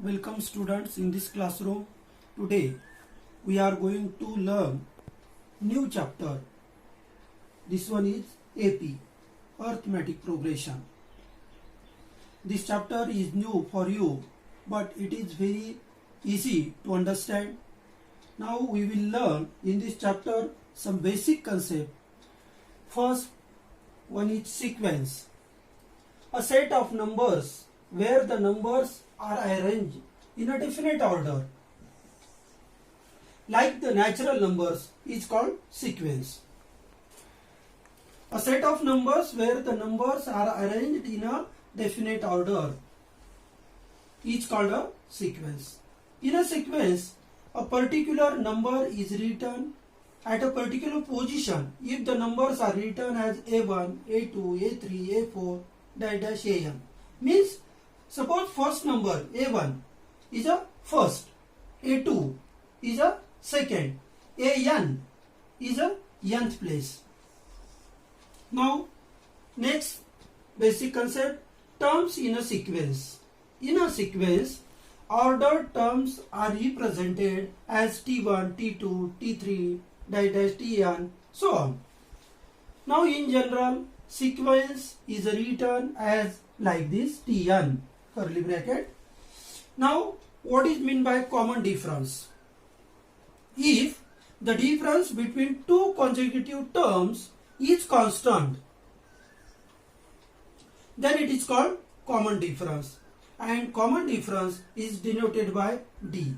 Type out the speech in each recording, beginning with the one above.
Welcome students in this classroom. Today we are going to learn new chapter. This one is AP, Arithmetic Progression. This chapter is new for you, but it is very easy to understand. Now we will learn in this chapter some basic concept. First one is sequence. A set of numbers where the numbers are arranged in a definite order, like the natural numbers, is called sequence. A set of numbers where the numbers are arranged in a definite order is called a sequence. In a sequence, a particular number is written at a particular position if the numbers are written as A1, A2, A3, A4, dash An. Means, suppose first number A1 is a first, A2 is a second, An is a nth place. Now, next basic concept, terms in a sequence. In a sequence, ordered terms are represented as T1, T2, T3, dash Tn, so on. Now, in general, sequence is written as like this, Tn, curly bracket. Now, what is meant by common difference? If the difference between two consecutive terms is constant, then it is called common difference, and common difference is denoted by D,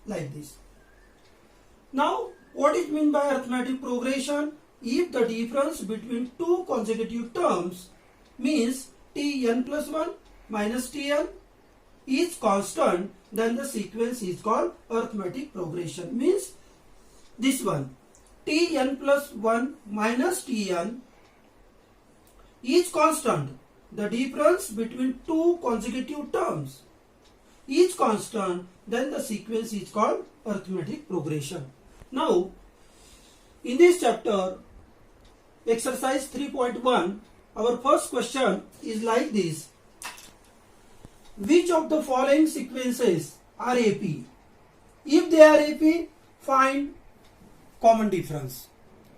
like this. Now, what is meant by arithmetic progression? If the difference between two consecutive terms means Tn plus 1 minus Tn is constant, then the sequence is called arithmetic progression. Means this one, Tn plus 1 minus Tn is constant. The difference between two consecutive terms is constant, then the sequence is called arithmetic progression. Now, in this chapter, exercise 3.1, our first question is like this. Which of the following sequences are AP? If they are AP, find common difference.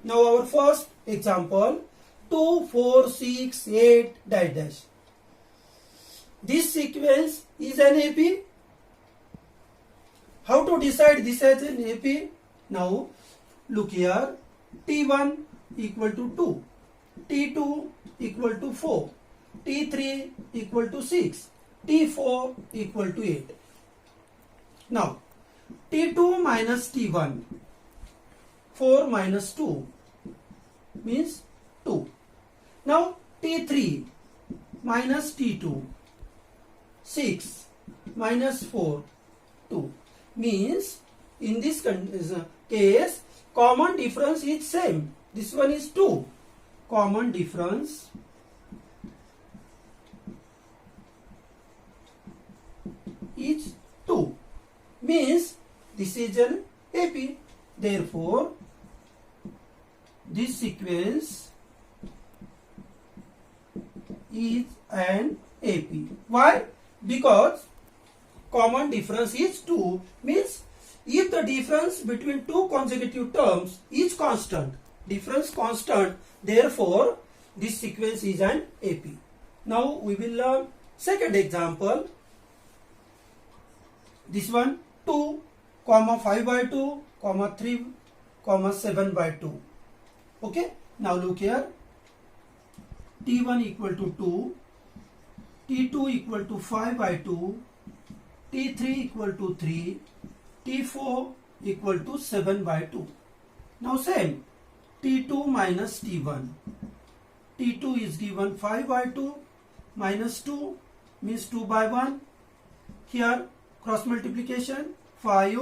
Now, our first example, 2, 4, 6, 8, dash. This sequence is an AP. How to decide this as an AP? Now, look here. T1 equal to 2. T2 equal to 4. T3 equal to 6. T4 equal to 8. Now, T2 minus T1. 4 minus 2 means 2. Now, T3 minus T2. 6 minus 4, 2. Means, in this case, common difference is same. This one is 2. Common difference is 2. Means, this is an AP. Therefore, this sequence is an AP. Why? Because common difference is 2. Means, if the difference between two consecutive terms is constant, difference constant, therefore this sequence is an AP. Now we will learn second example. This one, 2, 5 by 2, 3, 7 by 2. Okay. Now look here. T1 equal to 2, T2 equal to 5 by 2, T3 equal to 3, T4 equal to 7 by 2. Now same, T2 minus T1. T2 is given 5 by 2 minus 2 means 2 by 1. Here cross multiplication, 5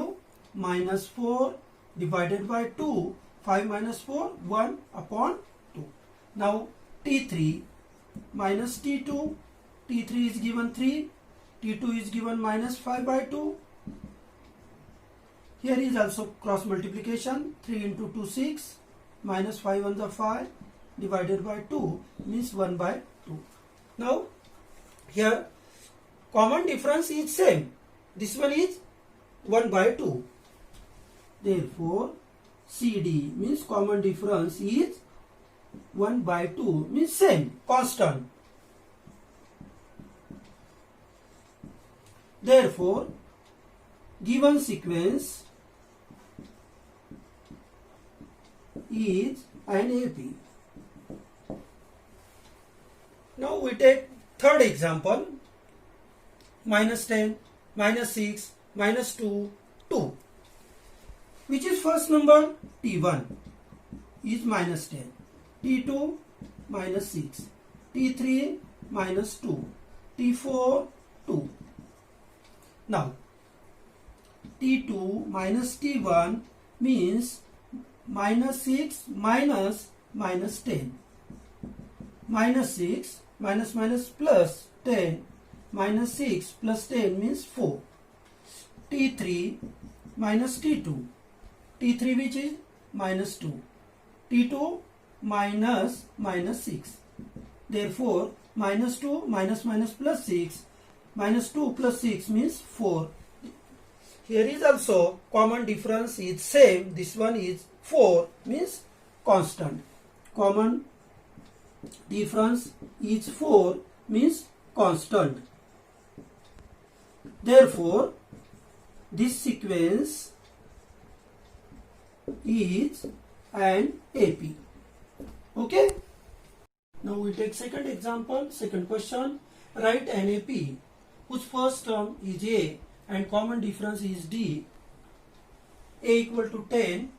minus 4 divided by 2. 5 minus 4, 1 upon 2. Now T3 minus T2. T3 is given 3. T2 is given minus 5 by 2. Here is also cross multiplication. 3 into 2, 6. Minus 5 on the 5. Divided by 2 means 1 by 2. Now, here common difference is same. This one is 1 by 2. Therefore, CD means common difference is 1 by 2 means same, constant. Therefore, given sequence is an AP. Now we take third example, -10, -6, -2, 2. Which is first number? T1 is -10, T2 -6, T3 -2, T4 2. Now T2 minus T1 means -6 minus -10. -6 minus plus 10, -6 plus 10 means 4. T3 minus T2. T3 which is -2. T2 minus -6. Therefore, -2 minus plus 6. -2 plus 6 means 4. Here is also common difference is same. This one is 4 means constant. Common difference is 4 means constant. Therefore, this sequence is an AP. Okay. Now we take second example, second question. Write an AP whose first term is A and common difference is D. A equal to 10,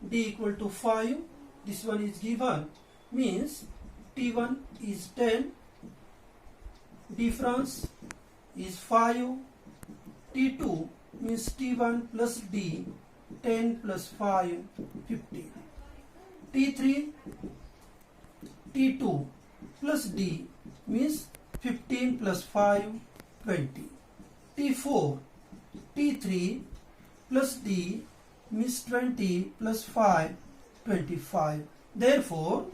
D equal to 5. This one is given. Means T1 is 10, difference is 5. T2 means T1 plus D, 10 plus 5, 15. T3, T2 plus D means 15 plus 5, 20. T4, T3 plus D means 20 plus 5, 25. Therefore,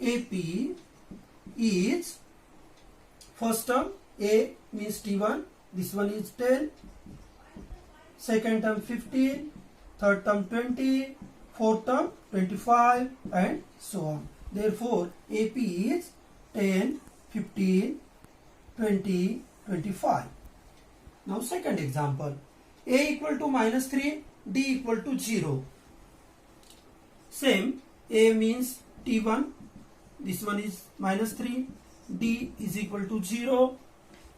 AP is first term A means T1. This one is 10. Second term 15. Third term 20. Fourth term 25 and so on. Therefore, AP is 10, 15, 20, 25. Now second example. A equal to -3, D equal to 0. Same, A means T1. This one is -3. D is equal to 0.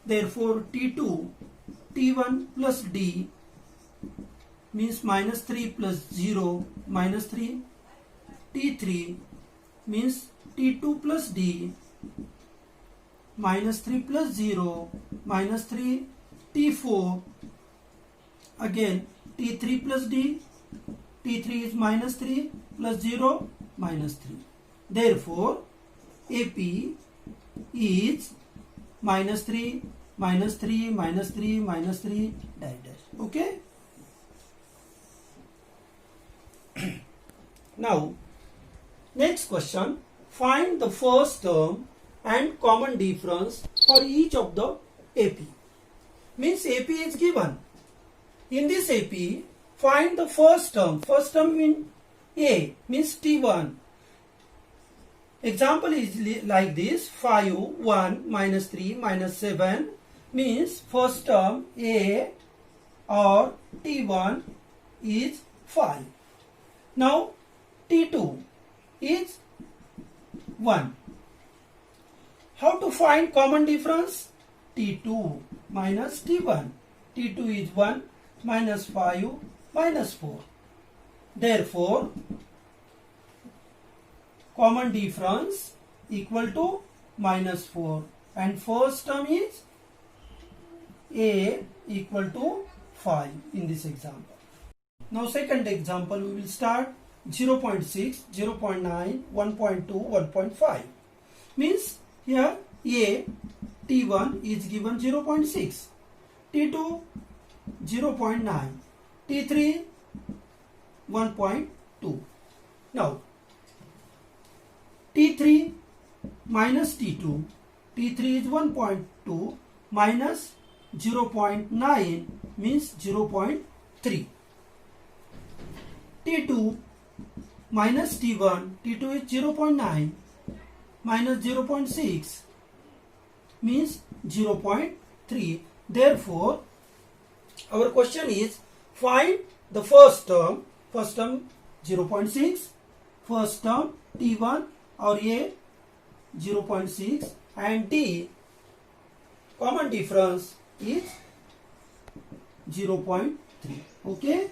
Therefore, T2, T1 plus D means -3 plus 0, -3. T3 means T2 plus D, -3 plus 0, -3. T4, again T3 plus D, T3 is -3 plus 0, -3. Therefore, AP is -3, -3, -3, -3, dash. Okay. Now, next question. Find the first term and common difference for each of the AP. Means AP is given. In this AP, find the first term. First term means A means T1. Example is like this. 5, 1, -3, -7 means first term A or T1 is 5. Now T2 is 1. How to find common difference? T2 minus T1. T2 is 1 minus 5 minus 4. Therefore, common difference equal to -4. And first term is A equal to 5 in this example. Now second example we will start 0.6, 0.9, 1.2, 1.5. Means here A, T1 is given 0.6, T2 0.9, T3 1.2. Now T3 minus T2, T3 is 1.2 minus 0.9 means 0.3. T2 minus T1, T2 is 0.9 minus 0.6 means 0.3. Therefore, our question is find the first term 0.6, first term T1 or A 0.6 and D common difference is 0.3. Okay.